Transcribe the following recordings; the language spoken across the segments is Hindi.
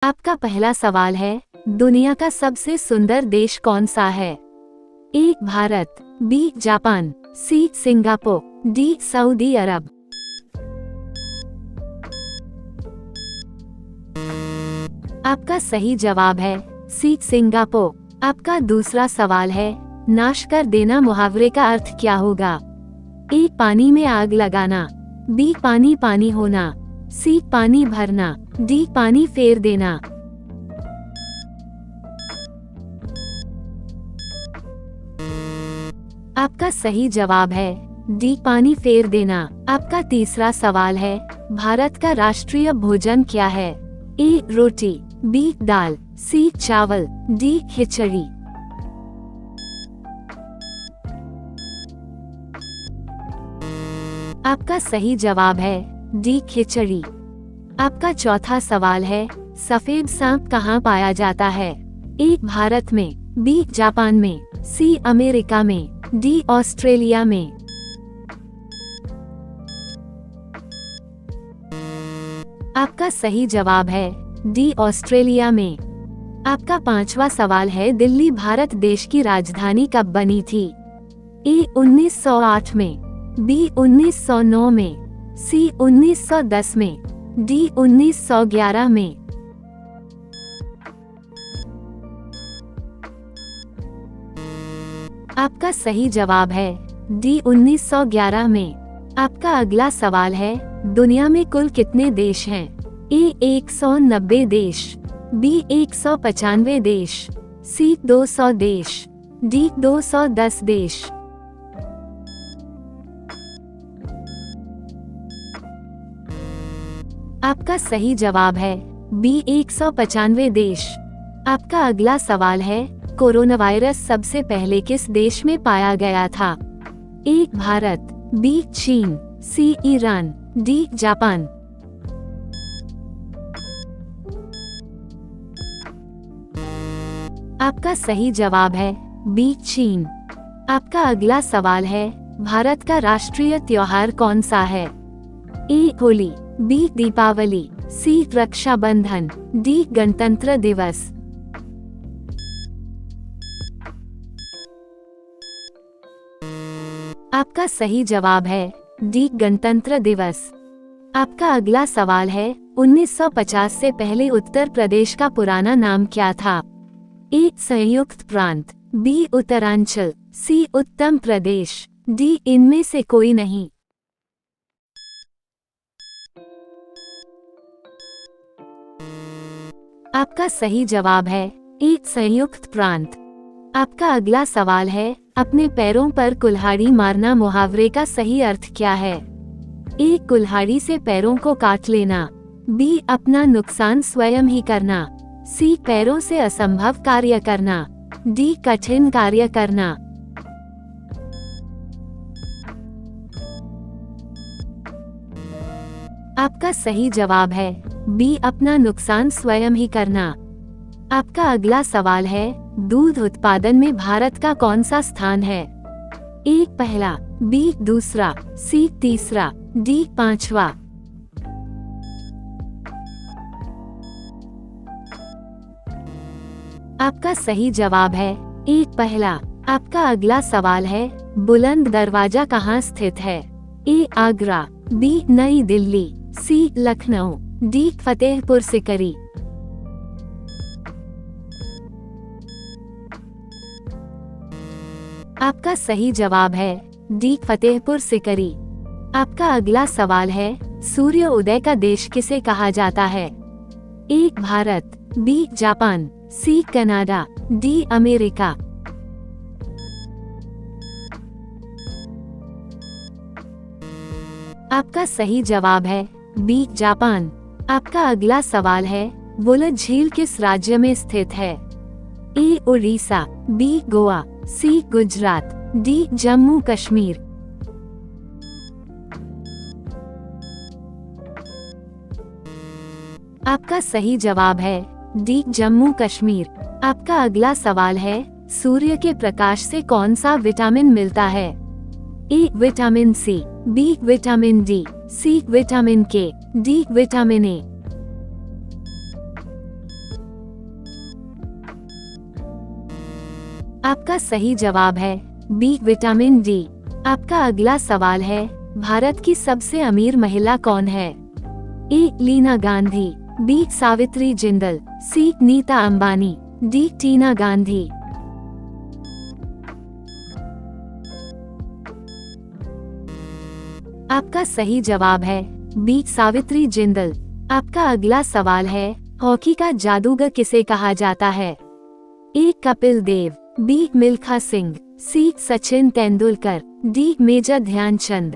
आपका पहला सवाल है, दुनिया का सबसे सुंदर देश कौन सा है? A Bharat, B Japan, C Singapore, D Saudi Arab. आपका सही जवाब है सी सिंगापुर। आपका दूसरा सवाल है, नाश कर देना मुहावरे का अर्थ क्या होगा? ए पानी में आग लगाना, बी पानी पानी होना, सी पानी भरना, डी पानी फेर देना। आपका सही जवाब है डी पानी फेर देना। आपका तीसरा सवाल है, भारत का राष्ट्रीय भोजन क्या है? ए रोटी, बी दाल, सी चावल, डी खिचड़ी। आपका सही जवाब है डी खिचड़ी। आपका चौथा सवाल है, सफेद सांप कहाँ पाया जाता है? ए भारत में, बी जापान में, सी अमेरिका में, डी ऑस्ट्रेलिया में। आपका सही जवाब है डी ऑस्ट्रेलिया में। आपका पांचवा सवाल है, दिल्ली भारत देश की राजधानी कब बनी थी? ए 1908 में, बी 1909 में, सी 1910 में, डी 1911 में। आपका सही जवाब है डी 1911 में। आपका अगला सवाल है, दुनिया में कुल कितने देश हैं? ए 190 देश, बी 195 देश, सी 200 देश, डी 210 देश। आपका सही जवाब है बी 195 देश। आपका अगला सवाल है, कोरोना वायरस सबसे पहले किस देश में पाया गया था? ए भारत, बी चीन, सी ईरान, डी जापान। आपका सही जवाब है बी चीन। आपका अगला सवाल है, भारत का राष्ट्रीय त्योहार कौन सा है? ए होली, बी दीपावली, सी रक्षाबंधन, डी गणतंत्र दिवस। आपका सही जवाब है डी गणतंत्र दिवस। आपका अगला सवाल है, 1950 से पहले उत्तर प्रदेश का पुराना नाम क्या था? ए संयुक्त प्रांत, बी उत्तरांचल, सी उत्तम प्रदेश, डी इनमें से कोई नहीं। आपका सही जवाब है ए संयुक्त प्रांत। आपका अगला सवाल है, अपने पैरों पर कुल्हाड़ी मारना मुहावरे का सही अर्थ क्या है? ए कुल्हाड़ी से पैरों को काट लेना, बी अपना नुकसान स्वयं ही करना, सी पैरों से असंभव कार्य करना, डी कठिन कार्य करना। आपका सही जवाब है बी अपना नुकसान स्वयं ही करना। आपका अगला सवाल है, दूध उत्पादन में भारत का कौन सा स्थान है? ए पहला, बी दूसरा, सी तीसरा, डी पांचवा। आपका सही जवाब है ए पहला। आपका अगला सवाल है, बुलंद दरवाजा कहाँ स्थित है? ए आगरा, बी नई दिल्ली, सी लखनऊ, डी फतेहपुर सिकरी। आपका सही जवाब है डी फतेहपुर सिकरी। आपका अगला सवाल है, सूर्य उदय का देश किसे कहा जाता है? A Bharat, B Japan, C Canada, D America. आपका सही जवाब है बी जापान। आपका अगला सवाल है, वुलर झील किस राज्य में स्थित है? ए उड़ीसा, बी गोवा, सी गुजरात, डी जम्मू कश्मीर। आपका सही जवाब है डी जम्मू कश्मीर। आपका अगला सवाल है, सूर्य के प्रकाश से कौन सा विटामिन मिलता है? A vitamin C, B vitamin D, C vitamin K, D vitamin A. आपका सही जवाब है बी विटामिन डी। आपका अगला सवाल है, भारत की सबसे अमीर महिला कौन है? ए लीना गांधी, बी सावित्री जिंदल, सी नीता अंबानी, डी टीना गांधी। आपका सही जवाब है बी सावित्री जिंदल। आपका अगला सवाल है, हॉकी का जादूगर किसे कहा जाता है? ए कपिल देव, बी मिल्खा सिंह, सी सचिन तेंदुलकर, डी मेजर ध्यानचंद।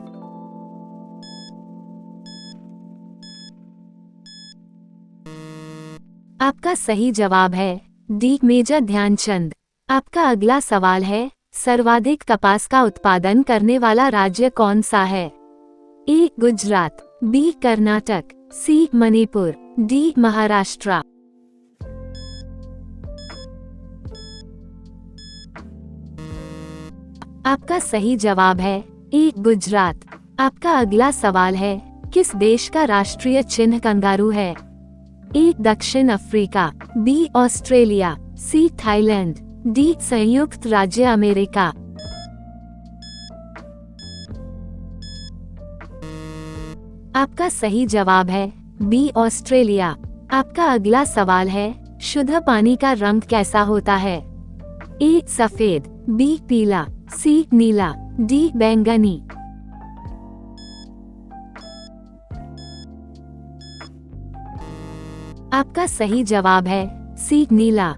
आपका सही जवाब है डी मेजर ध्यानचंद। आपका अगला सवाल है, सर्वाधिक कपास का उत्पादन करने वाला राज्य कौन सा है? ए गुजरात, बी कर्नाटक, सी मणिपुर, डी महाराष्ट्र। आपका सही जवाब है ए गुजरात। आपका अगला सवाल है, किस देश का राष्ट्रीय चिन्ह कंगारू है? ए दक्षिण Africa, B Australia, C Thailand, D संयुक्त राज्य अमेरिका। आपका सही जवाब है बी ऑस्ट्रेलिया। आपका अगला सवाल है, शुद्ध पानी का रंग कैसा होता है? ए सफेद, बी पीला, सी नीला, डी बैंगनी। आपका सही जवाब है सी नीला।